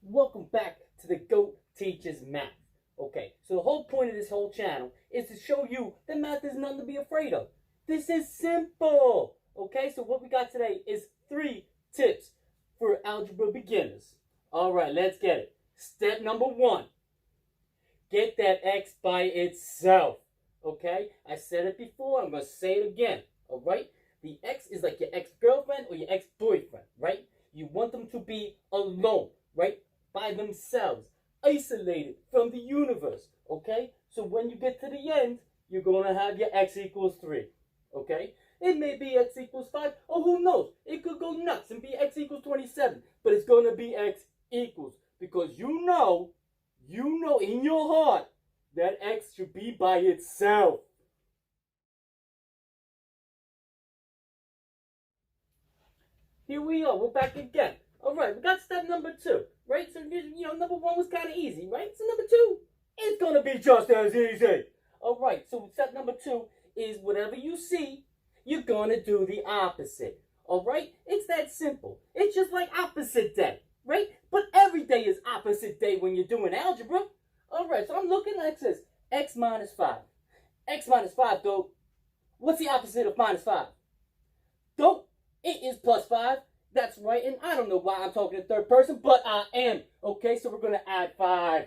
Welcome back to the GOAT Teaches Math. Okay, so the whole point of this whole channel is to show you that math is nothing to be afraid of. This is simple. Okay, so what we got today is 3 tips for algebra beginners. All right, let's get it. Step number 1. Get that x by itself. Okay, I said it before, I'm going to say it again. All right, the x is like your ex-girlfriend or your ex-boyfriend, right? You want them to be alone, right? By themselves, isolated from the universe, okay? So when you get to the end, you're going to have your x equals 3, okay? It may be x equals 5, or who knows? It could go nuts and be x equals 27, but it's going to be x equals, because you know in your heart that x should be by itself. Here we are, we're back again. All right, we got step number 2, right? So, number 1 was kind of easy, right? So number 2 is going to be just as easy. All right, so step number 2 is whatever you see, you're going to do the opposite. All right? It's that simple. It's just like opposite day, right? But every day is opposite day when you're doing algebra. All right, so I'm looking at it says x minus 5. X minus 5, go. What's the opposite of minus 5? Go. It is plus 5. That's right, and I don't know why I'm talking in third person, but I am. Okay, so we're going to add 5.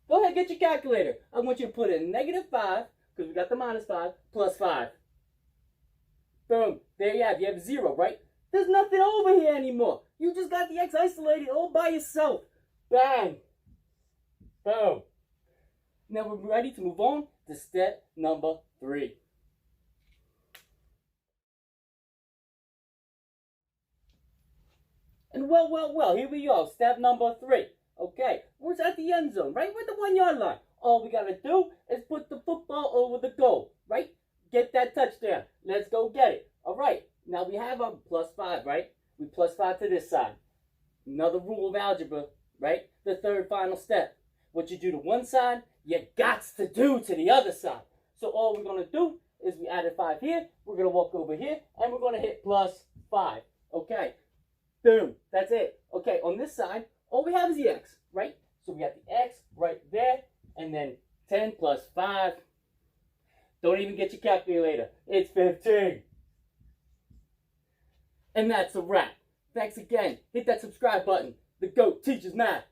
Go ahead, get your calculator. I want you to put in negative 5, because we got the minus 5, plus 5. Boom. There you have. You have 0, right? There's nothing over here anymore. You just got the x isolated all by yourself. Bang. Boom. Now we're ready to move on to step number 3. And well, here we are, step number 3. Okay, we're at the end zone, right? We're at the 1 yard line. All we gotta do is put the football over the goal, right? Get that touchdown. Let's go get it. All right, now we have our plus 5, right? We plus 5 to this side. Another rule of algebra, right? The third final step. What you do to one side, you got to do to the other side. So all we're gonna do is we added 5 here, we're gonna walk over here, and we're gonna hit plus 5, okay? Boom, that's it. Okay, on this side, all we have is the x, right? So we got the x right there, and then 10 plus 5. Don't even get your calculator. It's 15. And that's a wrap. Thanks again. Hit that subscribe button. The GOAT teaches math.